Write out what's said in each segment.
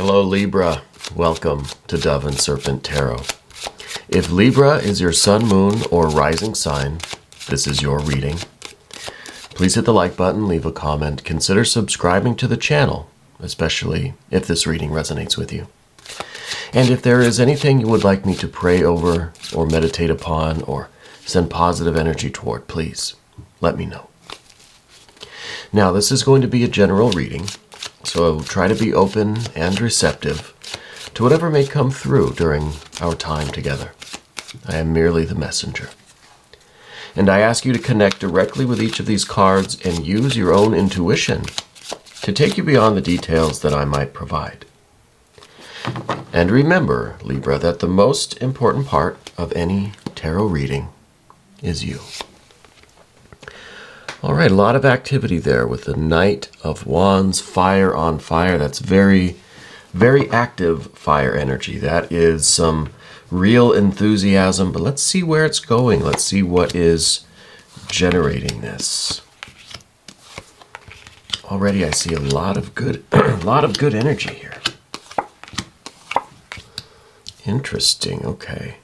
Hello Libra, welcome to Dove and Serpent Tarot. If Libra is your sun, moon, or rising sign, this is your reading. Please hit the like button, leave a comment, consider subscribing to the channel, especially if this reading resonates with you. And if there is anything you would like me to pray over or meditate upon or send positive energy toward, please let me know. Now, this is going to be a general reading, so try to be open and receptive to whatever may come through during our time together. I am merely the messenger. And I ask you to connect directly with each of these cards and use your own intuition to take you beyond the details that I might provide. And remember, Libra, that the most important part of any tarot reading is you. All right, a lot of activity there with the Knight of Wands, fire on fire. That's very, very active fire energy. That is some real enthusiasm, but let's see where it's going. Let's see what is generating this. Already I see a lot of good, good energy here. Interesting, okay.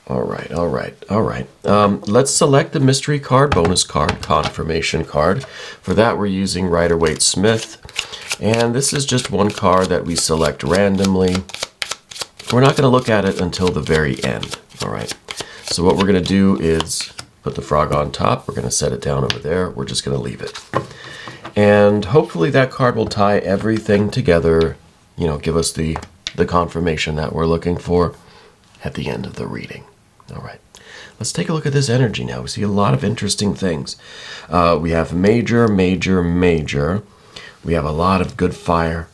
All right. Let's select the mystery card, bonus card, confirmation card. For that, we're using Rider-Waite-Smith. And this is just one card that we select randomly. We're not going to look at it until the very end. All right. So what we're going to do is put the frog on top. We're going to set it down over there. We're just going to leave it. And hopefully that card will tie everything together, give us the confirmation that we're looking for at the end of the reading. All right, let's take a look at this energy now. We see a lot of interesting things. We have major. We have a lot of good fire.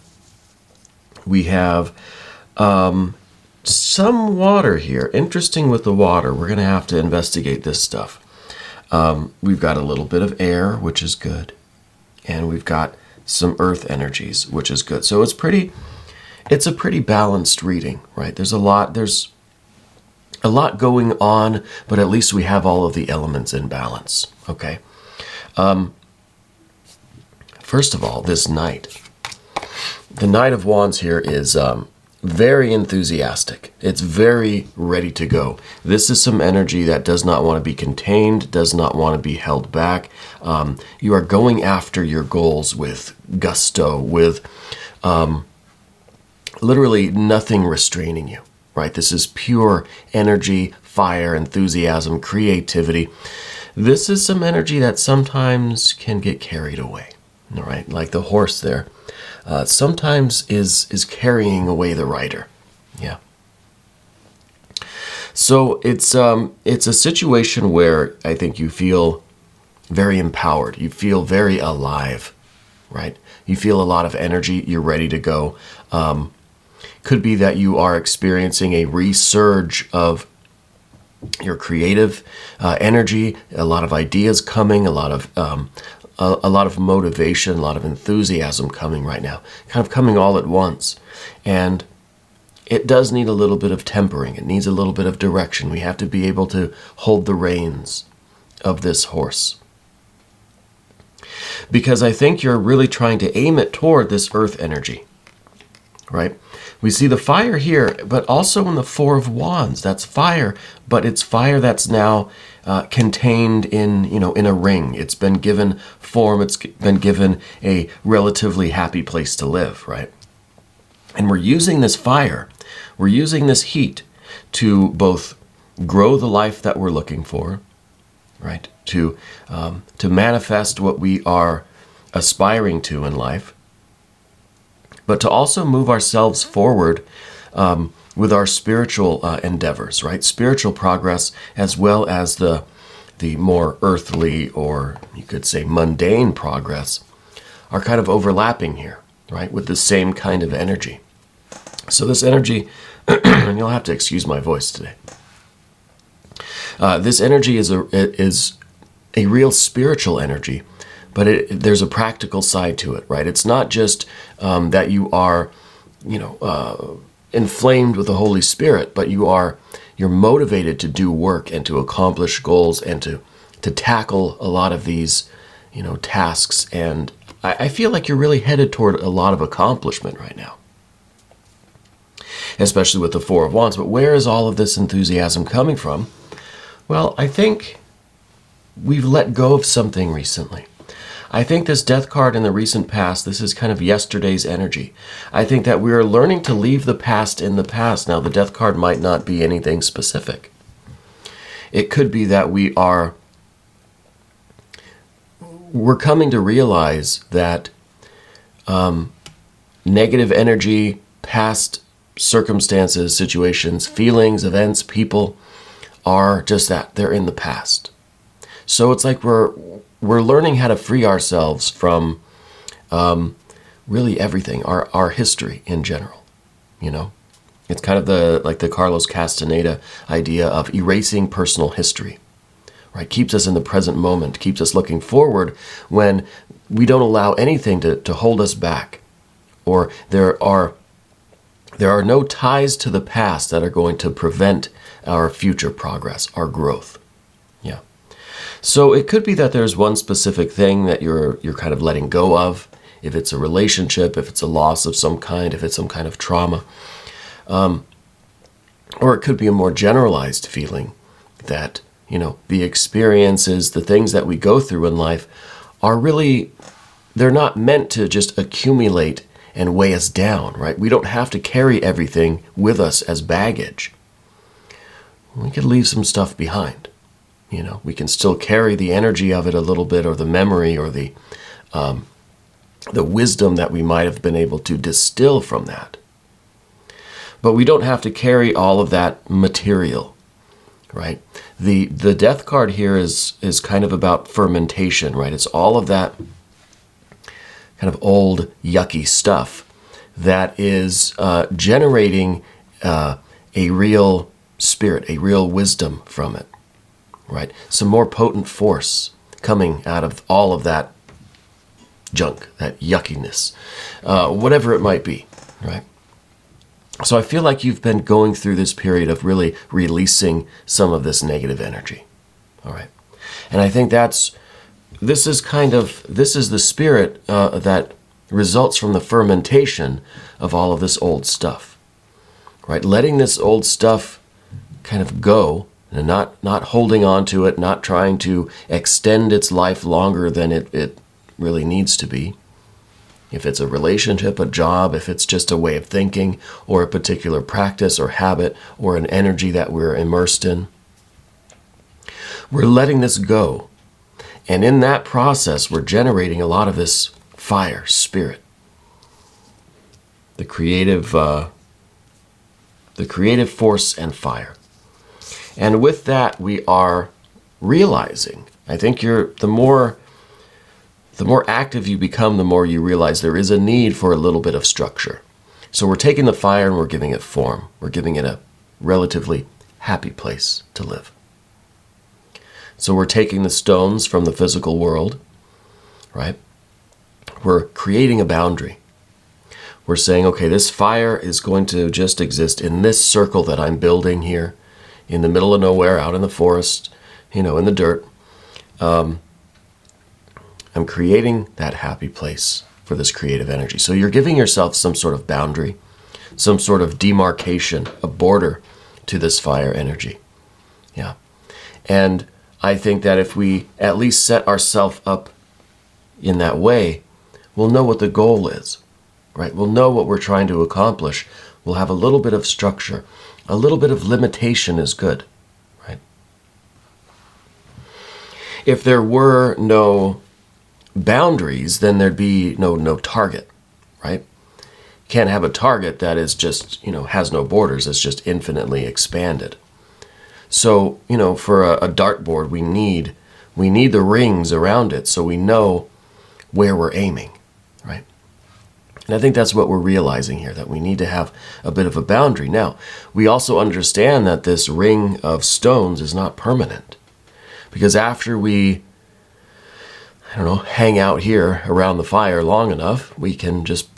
We have some water here. Interesting with the water. We're going to have to investigate this stuff. We've got a little bit of air, which is good. And we've got some earth energies, which is good. So it's a pretty balanced reading, right? There's a lot going on, but at least we have all of the elements in balance, okay? First of all, this knight. The Knight of Wands here is very enthusiastic. It's very ready to go. This is some energy that does not want to be contained, does not want to be held back. You are going after your goals with gusto, with literally nothing restraining you. Right? This is pure energy, fire, enthusiasm, creativity. This is some energy that sometimes can get carried away. All right? Like the horse there. Sometimes is carrying away the rider. Yeah. So it's a situation where I think you feel very empowered. You feel very alive. Right? You feel a lot of energy. You're ready to go. Could be that you are experiencing a resurge of your creative energy, a lot of ideas coming, a lot of motivation, a lot of enthusiasm coming right now, kind of coming all at once. And it does need a little bit of tempering. It needs a little bit of direction. We have to be able to hold the reins of this horse. Because I think you're really trying to aim it toward this earth energy, right? We see the fire here, but also in the Four of Wands. That's fire, but it's fire that's now contained in a ring. It's been given form. It's been given a relatively happy place to live, right? And we're using this fire, we're using this heat to both grow the life that we're looking for, right? To manifest what we are aspiring to in life, but to also move ourselves forward with our spiritual endeavors, right? Spiritual progress, as well as the more earthly, or you could say mundane progress, are kind of overlapping here, right? With the same kind of energy. So this energy, and you'll have to excuse my voice today. This energy is a real spiritual energy, but there's a practical side to it, right? It's not just that you are, inflamed with the Holy Spirit, but you're motivated to do work and to accomplish goals and to tackle a lot of these, tasks. And I feel like you're really headed toward a lot of accomplishment right now. especially with the Four of Wands. But where is all of this enthusiasm coming from? Well, I think we've let go of something recently. I think this Death card in the recent past, this is kind of yesterday's energy. I think that we are learning to leave the past in the past. Now, the Death card might not be anything specific. It could be that we're coming to realize that negative energy, past circumstances, situations, feelings, events, people are just that. They're in the past. So it's like we're learning how to free ourselves from really everything, our history in general, you know? It's kind of the Carlos Castaneda idea of erasing personal history, right? Keeps us in the present moment, keeps us looking forward when we don't allow anything to hold us back, or there are no ties to the past that are going to prevent our future progress, our growth. Yeah. So it could be that there's one specific thing that you're kind of letting go of, if it's a relationship, if it's a loss of some kind, if it's some kind of trauma. Or it could be a more generalized feeling that, you know, the experiences, the things that we go through in life are really, they're not meant to just accumulate and weigh us down, right? We don't have to carry everything with us as baggage. We could leave some stuff behind. You know, we can still carry the energy of it a little bit, or the memory, or the wisdom that we might have been able to distill from that. But we don't have to carry all of that material, right? The Death card here is kind of about fermentation, right? It's all of that kind of old, yucky stuff that is generating a real spirit, a real wisdom from it, right? Some more potent force coming out of all of that junk, that yuckiness, whatever it might be, right? So I feel like you've been going through this period of really releasing some of this negative energy, all right? And I think this is the spirit that results from the fermentation of all of this old stuff, right? Letting this old stuff kind of go, and not holding on to it, not trying to extend its life longer than it really needs to be. If it's a relationship, a job, if it's just a way of thinking, or a particular practice or habit, or an energy that we're immersed in. We're letting this go. And in that process, we're generating a lot of this fire, spirit. The creative force and fire. And with that, we are realizing, I think the more active you become, the more you realize there is a need for a little bit of structure. So we're taking the fire and we're giving it form. We're giving it a relatively happy place to live. So we're taking the stones from the physical world, right? We're creating a boundary. We're saying, okay, this fire is going to just exist in this circle that I'm building here, in the middle of nowhere, out in the forest, in the dirt. I'm creating that happy place for this creative energy. So you're giving yourself some sort of boundary, some sort of demarcation, a border to this fire energy. Yeah. And I think that if we at least set ourselves up in that way, we'll know what the goal is, right? We'll know what we're trying to accomplish. We'll have a little bit of structure. A little bit of limitation is good, right? If there were no boundaries, then there'd be no target, right? Can't have a target that is just, has no borders. It's just infinitely expanded. So, for a dartboard, we need the rings around it so we know where we're aiming, right? And I think that's what we're realizing here, that we need to have a bit of a boundary. Now, we also understand that this ring of stones is not permanent, because after we hang out here around the fire long enough, we can just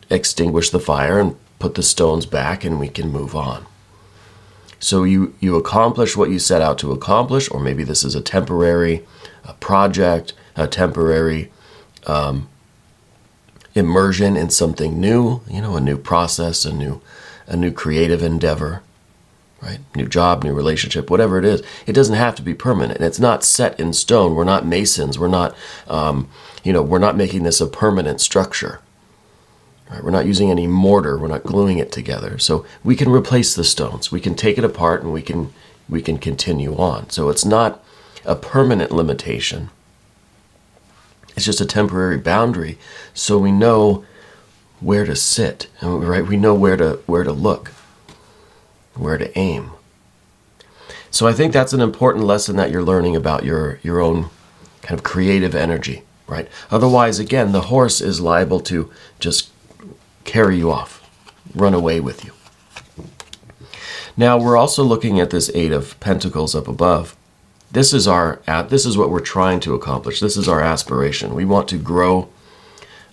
extinguish the fire and put the stones back and we can move on. So you accomplish what you set out to accomplish, or maybe this is a temporary project, a temporary immersion in something new, a new process, a new a new creative endeavor, right? New job, new relationship, whatever it is. It doesn't have to be permanent. It's not set in stone. We're not masons. We're not, we're not making this a permanent structure. Right? We're not using any mortar. We're not gluing it together. So we can replace the stones. We can take it apart and we can continue on. So it's not a permanent limitation. It's just a temporary boundary, so we know where to sit, right? We know where to look, where to aim. So I think that's an important lesson that you're learning about your own kind of creative energy, right? Otherwise, again, the horse is liable to just carry you off, run away with you. Now we're also looking at this Eight of Pentacles up above. This is what we're trying to accomplish. This is our aspiration. We want to grow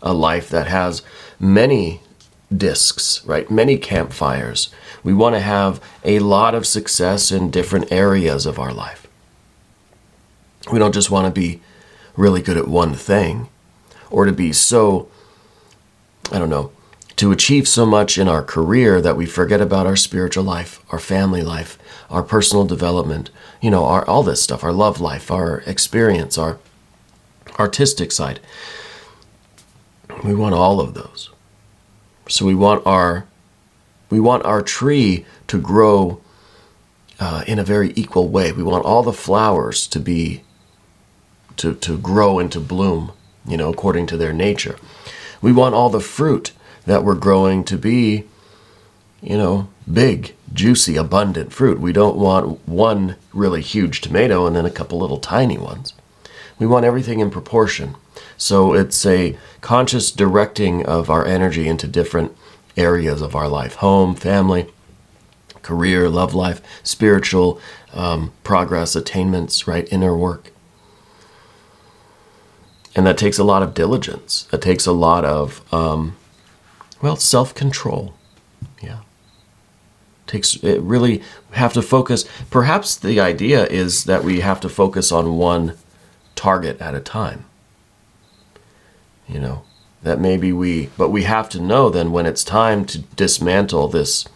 a life that has many discs, right? Many campfires. We want to have a lot of success in different areas of our life. We don't just want to be really good at one thing, or to be so, to achieve so much in our career that we forget about our spiritual life, our family life, our personal development, all this stuff, our love life, our experience, our artistic side. We want all of those. So we want our tree to grow in a very equal way. We want all the flowers to grow and to bloom, according to their nature. We want all the fruit that we're growing to be, big, juicy, abundant fruit. We don't want one really huge tomato and then a couple little tiny ones. We want everything in proportion. So it's a conscious directing of our energy into different areas of our life: home, family, career, love life, spiritual progress, attainments, right? Inner work. And that takes a lot of diligence. That takes a lot of, self-control. Yeah. It really have to focus. Perhaps the idea is that we have to focus on one target at a time. That maybe but we have to know then when it's time to dismantle this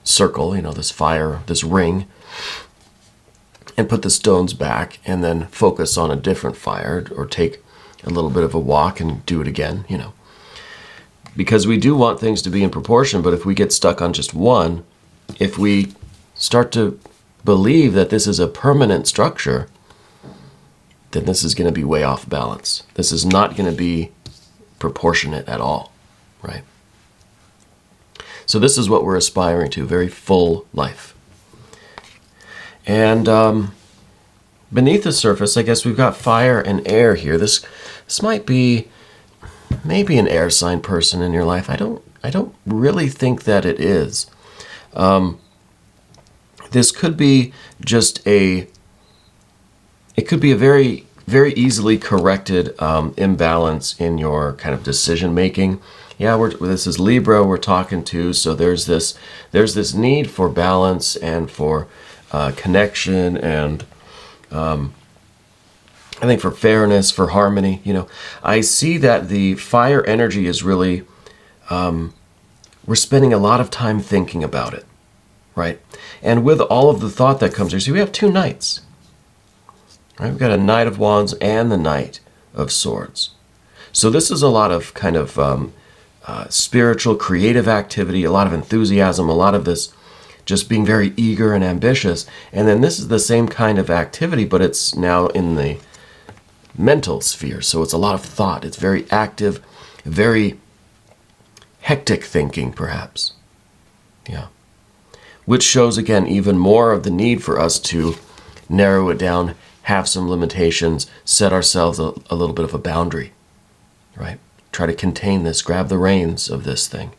circle, this fire, this ring, and put the stones back and then focus on a different fire, or take a little bit of a walk and do it again, Because we do want things to be in proportion, but if we get stuck on just one, if we start to believe that this is a permanent structure, then this is going to be way off balance. This is not going to be proportionate at all, right? So this is what we're aspiring to, very full life. And beneath the surface, I guess we've got fire and air here. This might be maybe an air sign person in your life. I don't really think that it is. This could be just it could be a very, very easily corrected imbalance in your kind of decision making. Yeah, this is Libra we're talking to, so there's this need for balance and for connection, and I think for fairness, for harmony. I see that the fire energy is really, we're spending a lot of time thinking about it, right? And with all of the thought that comes here, see, we have two knights, right? We've got a Knight of Wands and the Knight of Swords. So this is a lot of kind of spiritual, creative activity, a lot of enthusiasm, a lot of this just being very eager and ambitious. And then this is the same kind of activity, but it's now in the mental sphere. So it's a lot of thought. It's very active, very hectic thinking, perhaps. Yeah. Which shows, again, even more of the need for us to narrow it down, have some limitations, set ourselves a little bit of a boundary, right? Try to contain this, grab the reins of this thing.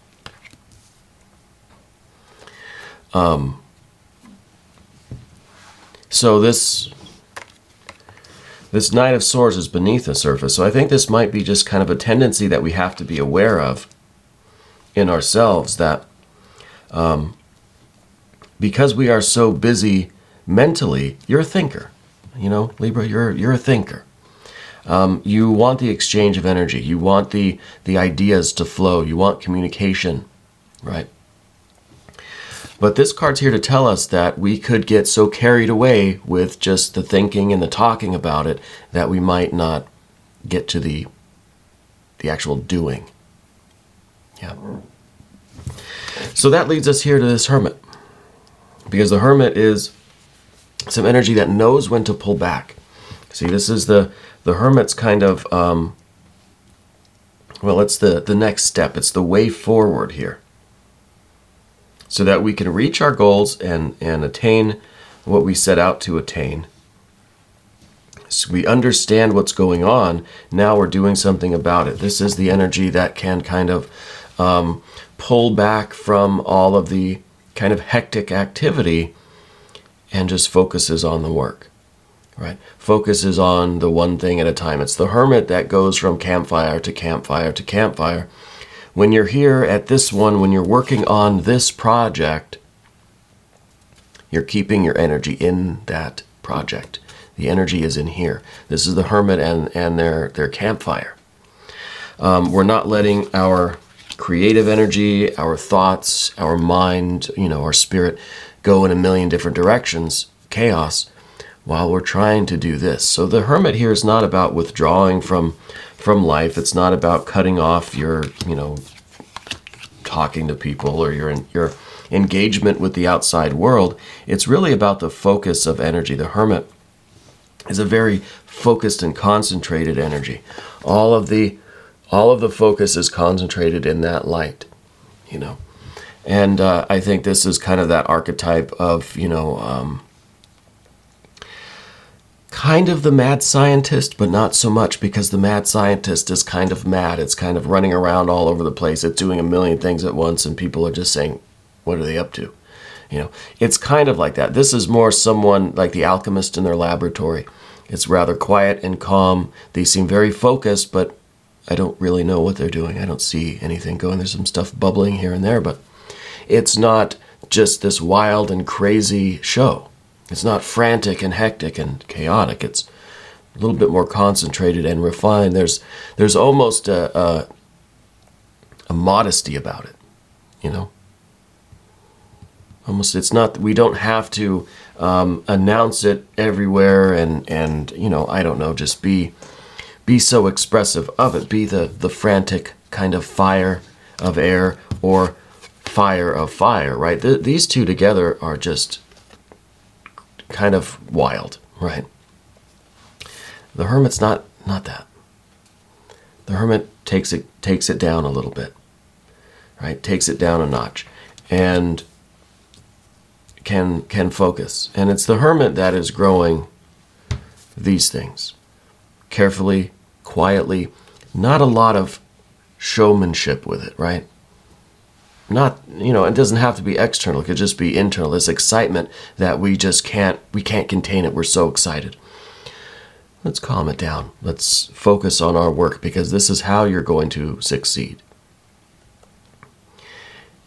So this Knight of Swords is beneath the surface. So I think this might be just kind of a tendency that we have to be aware of in ourselves, that because we are so busy mentally, you're a thinker. Libra, you're a thinker. You want the exchange of energy. You want the ideas to flow. You want communication, right? But this card's here to tell us that we could get so carried away with just the thinking and the talking about it that we might not get to the actual doing. Yeah. So that leads us here to this Hermit. Because the Hermit is some energy that knows when to pull back. See, this is the Hermit's kind of, well, it's the next step. It's the way forward here. So that we can reach our goals and attain what we set out to attain. So we understand what's going on. Now we're doing something about it. This is the energy that can kind of pull back from all of the kind of hectic activity and just focuses on the work, right? Focuses on the one thing at a time. It's the Hermit that goes from campfire to campfire to campfire. When you're here at this one, when you're working on this project, you're keeping your energy in that project. The energy is in here. This is the Hermit and their campfire. We're not letting our creative energy, our thoughts, our mind, our spirit go in a million different directions, chaos, while we're trying to do this. So the Hermit here is not about withdrawing from life. It's not about cutting off your, talking to people or your engagement with the outside world. It's really about the focus of energy. The Hermit is a very focused and concentrated energy. All of the focus is concentrated in that light, And I think this is kind of that archetype of, kind of the mad scientist, but not so much, because the mad scientist is kind of mad. It's kind of running around all over the place. It's doing a million things at once, and people are just saying, what are they up to? It's kind of like that. This is more someone like the alchemist in their laboratory. It's rather quiet and calm. They seem very focused, but I don't really know what they're doing. I don't see anything going. There's some stuff bubbling here and there, but it's not just this wild and crazy show. It's not frantic and hectic and chaotic. It's a little bit more concentrated and refined. There's almost a modesty about it, Almost, it's not, we don't have to announce it everywhere and I don't know, just be so expressive of it. Be the frantic kind of fire of air or fire of fire, right? These two together are just kind of wild, right? The Hermit's not that. The Hermit takes it down a little bit, right? Takes it down a notch and can focus. And it's the Hermit that is growing these things carefully, quietly, not a lot of showmanship with it, right? Not, it doesn't have to be external. It could just be internal. This excitement that we can't contain it. We're so excited. Let's calm it down. Let's focus on our work, because this is how you're going to succeed.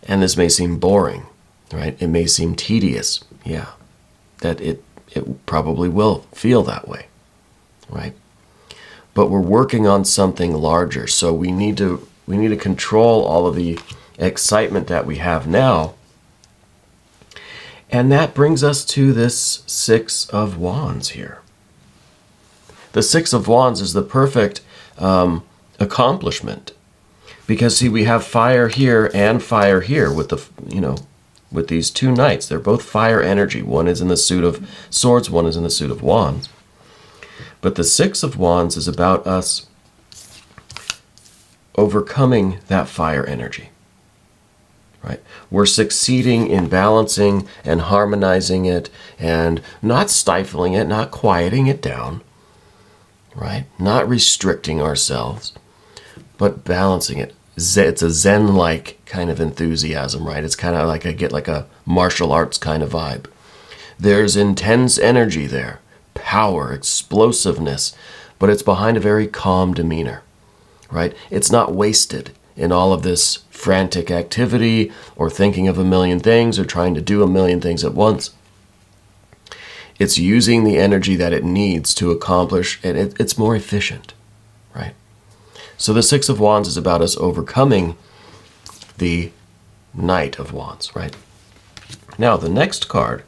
And this may seem boring, right? It may seem tedious. Yeah, that it probably will feel that way, right? But we're working on something larger, so we need to control all of the excitement that we have now. And that brings us to this Six of Wands here. The Six of Wands is the perfect accomplishment, because see, we have fire here and fire here with with these two knights. They're both fire energy. One is in the suit of swords, one is in the suit of wands. But the Six of Wands is about us overcoming that fire energy. Right? We're succeeding in balancing and harmonizing it and not stifling it, not quieting it down, right? Not restricting ourselves, but balancing it. It's a Zen-like kind of enthusiasm, right? It's kind of like I get like a martial arts kind of vibe. There's intense energy there, power, explosiveness, but it's behind a very calm demeanor, right? It's not wasted in all of this frantic activity or thinking of a million things or trying to do a million things at once. it's using the energy that it needs to accomplish, and it's more efficient, right? So the Six of Wands is about us overcoming the Knight of Wands, right? Now, the next card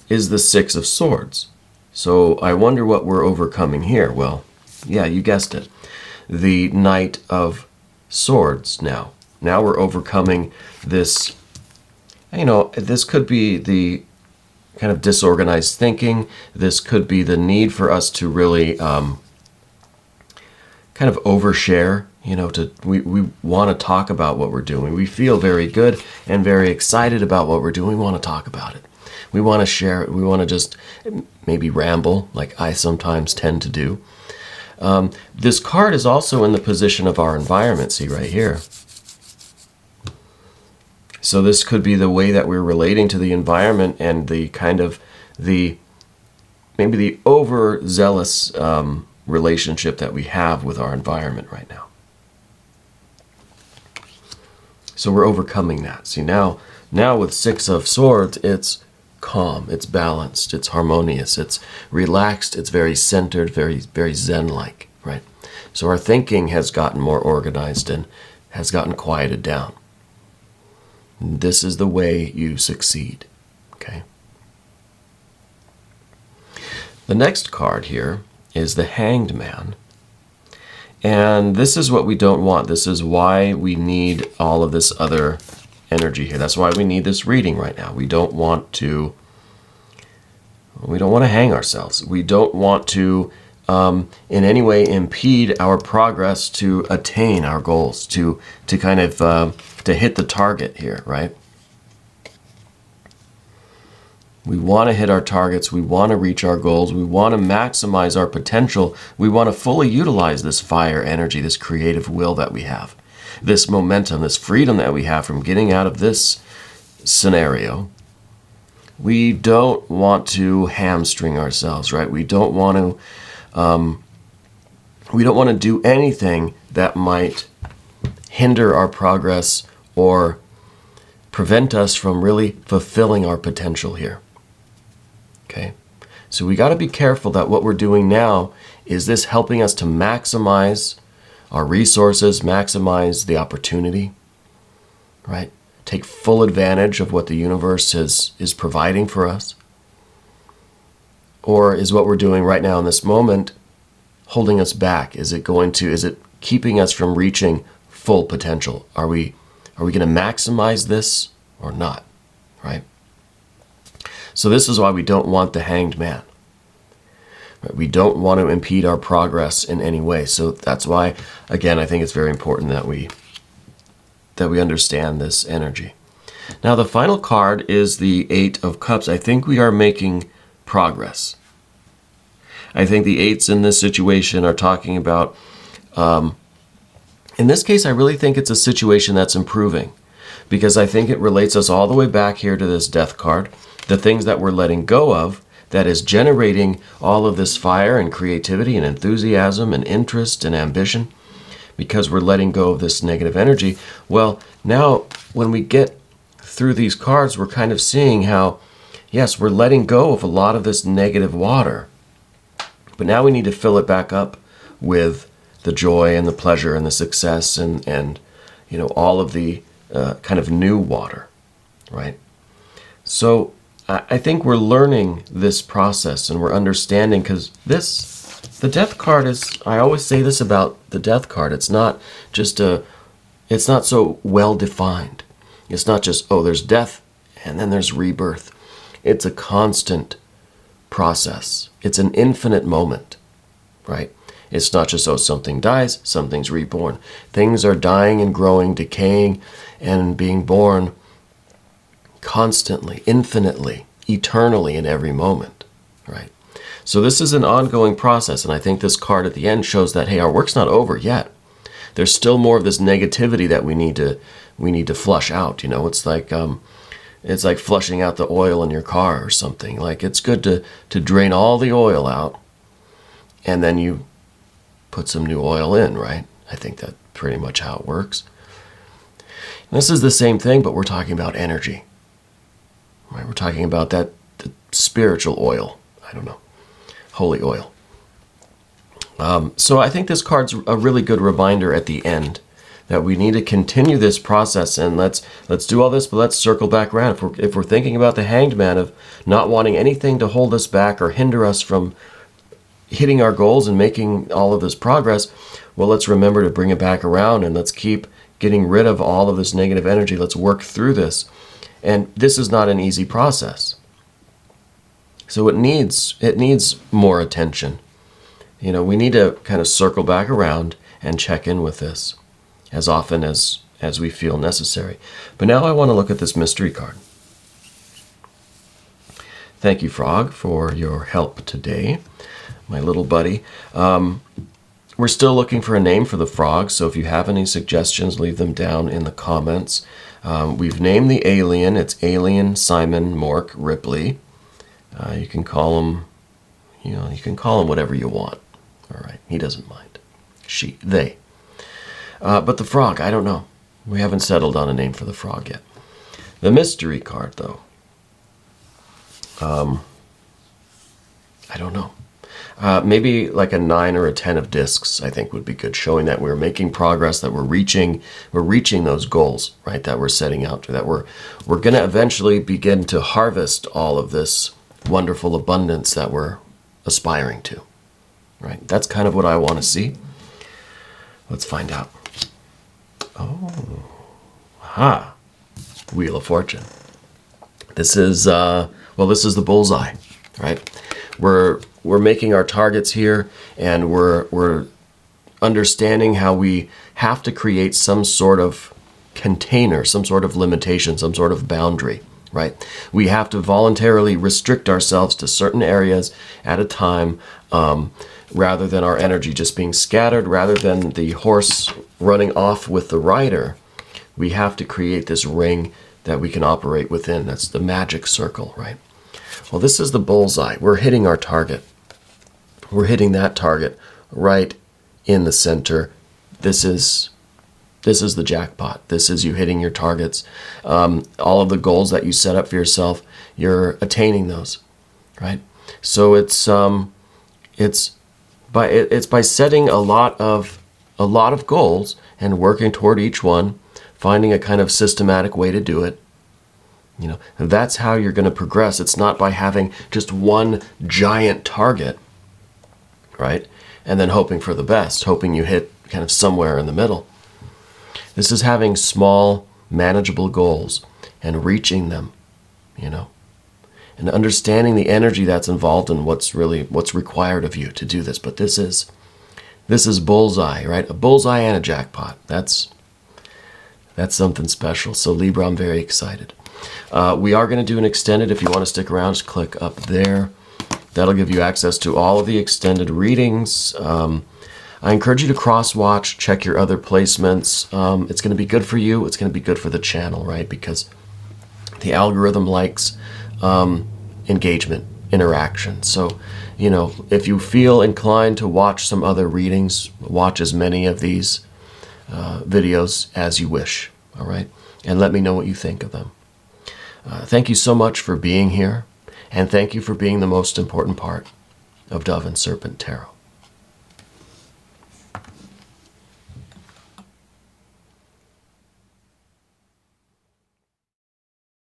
is the Six of Swords. So I wonder what we're overcoming here. Well, yeah, you guessed it. The Knight of Swords now. Now we're overcoming this, this could be the kind of disorganized thinking. This could be the need for us to really kind of overshare. We want to talk about what we're doing. We feel very good and very excited about what we're doing. We want to talk about it. We want to share it. We want to just maybe ramble, like I sometimes tend to do. This card is also in the position of our environment. See right here. So this could be the way that we're relating to the environment and the kind of maybe the overzealous relationship that we have with our environment right now. So we're overcoming that. See, now with Six of Swords, it's calm, it's balanced, it's harmonious, it's relaxed, it's very centered, very, very Zen-like, right? So our thinking has gotten more organized and has gotten quieted down. This is the way you succeed, okay? The next card here is the Hanged Man. And this is what we don't want. This is why we need all of this other energy here. That's why we need this reading right now. We don't want to hang ourselves. We don't want to in any way impede our progress to attain our goals, to kind of to hit the target here, right? We want to hit our targets. We want to reach our goals. We want to maximize our potential. We want to fully utilize this fire energy, this creative will that we have, this momentum, this freedom that we have from getting out of this scenario. We don't want to hamstring ourselves, right? We don't want to do anything that might hinder our progress or prevent us from really fulfilling our potential here. Okay, so we got to be careful that what we're doing now is this helping us to maximize our resources, maximize the opportunity, right? Take full advantage of what the universe is providing for us? Or is what we're doing right now in this moment holding us back? Is it keeping us from reaching full potential? Are we going to maximize this or not, right? So this is why we don't want the Hanged Man. Right? We don't want to impede our progress in any way. So that's why, again, I think it's very important that we understand this energy. Now the final card is the Eight of Cups. I think we are making progress. I think the eights in this situation are talking about, in this case, I really think it's a situation that's improving, because I think it relates us all the way back here to this Death card, the things that we're letting go of, that is generating all of this fire and creativity and enthusiasm and interest and ambition, because we're letting go of this negative energy. Well, now when we get through these cards, we're kind of seeing how, yes, we're letting go of a lot of this negative water, but now we need to fill it back up with the joy and the pleasure and the success and all of the kind of new water, right? So I think we're learning this process and we're understanding, because the Death card is, I always say this about the Death card, it's not so well defined. It's not just, oh, there's death and then there's rebirth. It's a constant process. It's an infinite moment, right? It's not just, oh, something dies, something's reborn. Things are dying and growing, decaying, and being born constantly, infinitely, eternally in every moment, right? So this is an ongoing process, and I think this card at the end shows that, hey, our work's not over yet. There's still more of this negativity that we need to flush out. It's like flushing out the oil in your car or something. Like, it's good to drain all the oil out, and then you put some new oil in, right? I think that's pretty much how it works. And this is the same thing, but we're talking about energy, right? We're talking about the spiritual oil, I don't know, holy oil. So I think this card's a really good reminder at the end that we need to continue this process, and let's do all this, but let's circle back around. If we're thinking about the Hanged Man of not wanting anything to hold us back or hinder us from hitting our goals and making all of this progress, well, let's remember to bring it back around, and let's keep getting rid of all of this negative energy. Let's work through this. And this is not an easy process. So it needs more attention. You know, we need to kind of circle back around and check in with this as often as we feel necessary. But now I want to look at this mystery card. Thank you, Frog, for your help today, my little buddy. We're still looking for a name for the frog, so if you have any suggestions, leave them down in the comments. We've named the alien. It's Alien Simon Mork Ripley. You can call him, you can call him whatever you want. All right, he doesn't mind. They. But the frog, I don't know. We haven't settled on a name for the frog yet. The mystery card, though. I don't know. Maybe like a 9 or a 10 of discs, I think would be good, showing that we're making progress, that we're reaching those goals, right? That we're setting out to, that we're going to eventually begin to harvest all of this wonderful abundance that we're aspiring to, right? That's kind of what I want to see. Let's find out. Oh, aha! Wheel of Fortune. This is this is the bullseye, right? We're making our targets here, and we're understanding how we have to create some sort of container, some sort of limitation, some sort of boundary, right? We have to voluntarily restrict ourselves to certain areas at a time, rather than our energy just being scattered, rather than the horse running off with the rider. We have to create this ring that we can operate within. That's the magic circle, right? Well, this is the bullseye. We're hitting our target. We're hitting that target right in the center. This is the jackpot. This is you hitting your targets. All of the goals that you set up for yourself, you're attaining those, right? So it's by setting a lot of goals and working toward each one, finding a kind of systematic way to do it. That's how you're going to progress. It's not by having just one giant target, right? And then hoping for the best, hoping you hit kind of somewhere in the middle. This is having small, manageable goals and reaching them, and understanding the energy that's involved in what's required of you to do this. But this is bullseye, right? A bullseye and a jackpot. That's something special. So Libra, I'm very excited. We are going to do an extended. If you want to stick around, just click up there. That'll give you access to all of the extended readings. I encourage you to cross-watch, check your other placements. It's going to be good for you. It's going to be good for the channel, right? Because the algorithm likes engagement, interaction. So, if you feel inclined to watch some other readings, watch as many of these videos as you wish, all right? And let me know what you think of them. Thank you so much for being here, and thank you for being the most important part of Dove and Serpent Tarot.